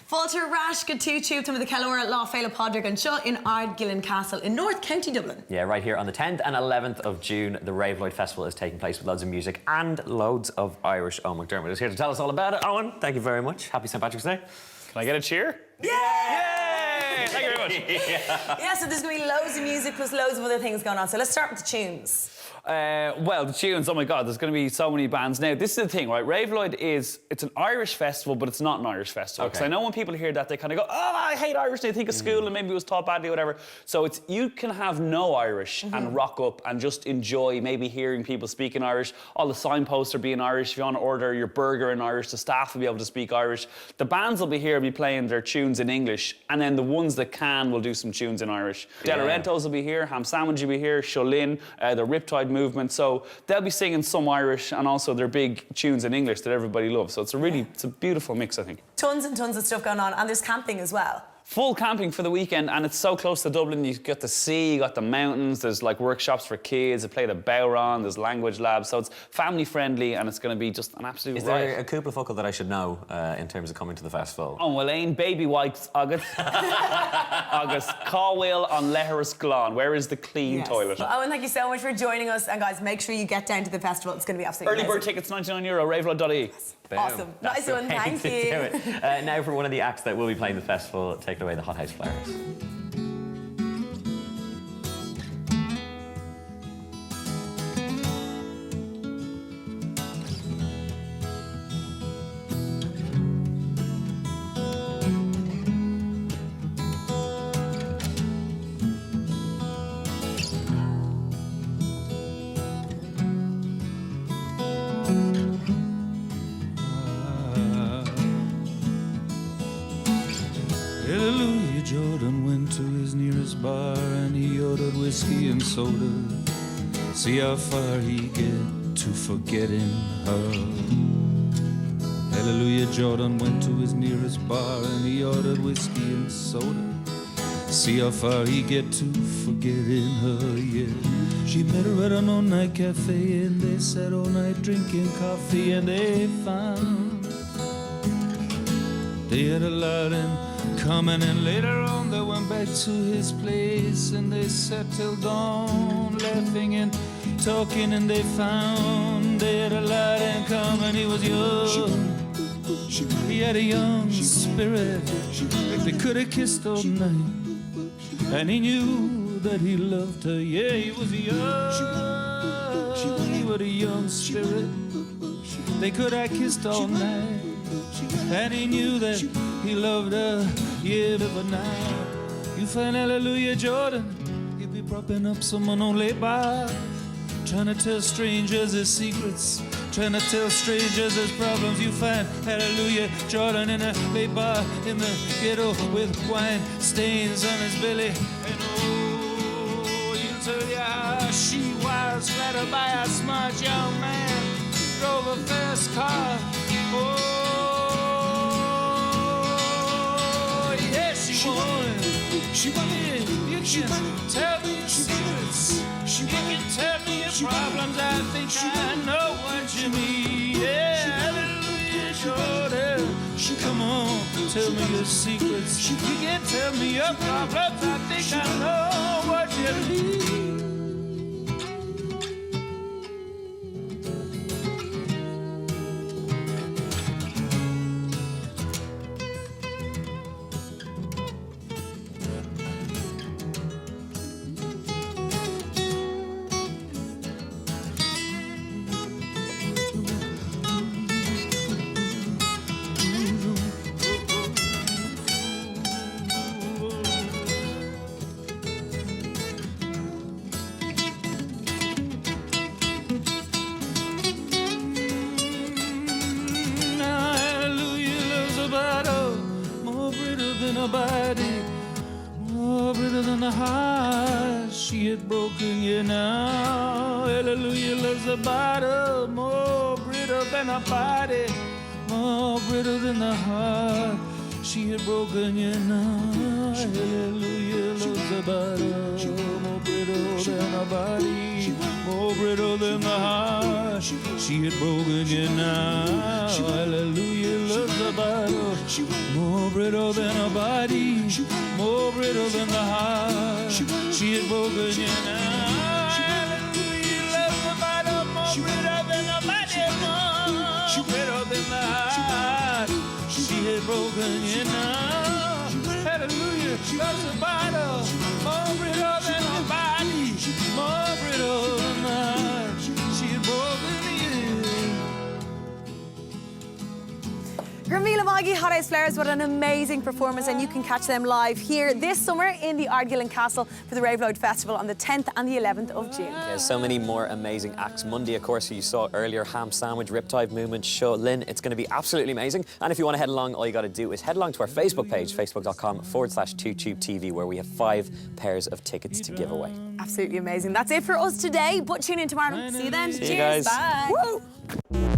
Fáilte rás go tú tube to the Kellower Law Féile Podrick and Shaw in Ardgillan Castle in North County Dublin. Yeah, right here on the 10th and 11th of June, the Raveloid Festival is taking place with loads of music and loads of Irish. Owen McDermott is here to tell us all about it. Owen, thank you very much. Happy St. Patrick's Day. Can I get a cheer? Yeah! Yay! Thank you very much. Yeah, so there's going to be loads of music plus loads of other things going on. So let's start with the tunes. Well, the tunes, oh my God, there's going to be so many bands. Now, this is the thing, right? Raveloid it's an Irish festival, but it's not an Irish festival. Because I know when people hear that, they kind of go, oh, I hate Irish, they think of school and maybe it was taught badly or whatever. So you can have no Irish and rock up and just enjoy maybe hearing people speaking Irish. All the signposts are being Irish. If you want to order your burger in Irish, the staff will be able to speak Irish. The bands will be here, be playing their tunes in English, and then the ones that can will do some tunes in Irish. De Laurentiis will be here, Ham Sandwich will be here, Sholin, the Riptide Movement. So they'll be singing some Irish and also their big tunes in English that everybody loves. So it's a beautiful mix, I think. Tons and tons of stuff going on, and there's camping as well. Full camping for the weekend, and it's so close to Dublin. You got the sea, you got the mountains, there's like workshops for kids, they play the Bowron, there's language labs, so it's family friendly and it's going to be just an absolute riot. Is there a couple of focal that I should know in terms of coming to the festival? Oh, well, ain baby wipes August. August Cawwheel on Leheris Glon. Where is the clean toilet? Well, Owen, thank you so much for joining us, and guys, make sure you get down to the festival. It's going to be absolutely Early bird tickets, €99, Raveloid.ie. Awesome. Nice one, thank you. Now for one of the acts that will be playing the festival, taking away the Hothouse Flowers. Hallelujah, Jordan went to his nearest bar and he ordered whiskey and soda. See how far he get to forgetting her. Hallelujah, Jordan went to his nearest bar and he ordered whiskey and soda. See how far he get to forgetting her, yeah. She met her at an all-night cafe and they sat all night drinking coffee and they found they had a lot in common, and later on they went back to his place and they sat till dawn, laughing and talking, and they found they had a lot in common. He was young, he had a young spirit, they could have kissed all night, and he knew that he loved her. Yeah, he was young, he was a young spirit, they could have kissed all night, and he knew that he loved her. Yeah, but now you find Hallelujah, Jordan, he'll be propping up someone on lay by, trying to tell strangers his secrets, trying to tell strangers his problems. You find Hallelujah, Jordan in a lay bar in the ghetto with wine stains on his belly, and oh, he'll tell you how she was flattered by a smart young man, drove a fast car. Oh, she wanted, you can tell me your secrets, you can tell me your problems, I think I know what you mean. Yeah, Hallelujah, Jordan, come on, tell me your secrets, you can tell me your problems, I think I know what you mean. Nobody more bitter than the heart she had broken. You now, Hallelujah, loves the bottle more brittle than a body, more brittle than the heart she had broken. You now, Hallelujah, loves the bottle more brittle than a body, more brittle than the heart she had broken. You now, Hallelujah, loves the brittle, more brittle than a body, more brittle than the heart. She had broken in half. Hallelujah, love the bottom, more brittle than the body, more brittle than the heart. She had broken in half. Hallelujah, love the bottom, more brittle than the body, more brittle than the heart. She had broken in. Gramila Maggie, Hothouse Flowers, what an amazing performance, and you can catch them live here this summer in the Ardgillan Castle for the Raveloid Festival on the 10th and the 11th of June. There's so many more amazing acts. Monday, of course, who you saw earlier, Ham Sandwich, Riptide Movement, Show Lynn. It's going to be absolutely amazing. And if you want to head along, all you got to do is head along to our Facebook page, facebook.com/2TubeTV, where we have 5 pairs of tickets to give away. Absolutely amazing. That's it for us today, but tune in tomorrow. See you then. See you Cheers. guys. Bye. Woo.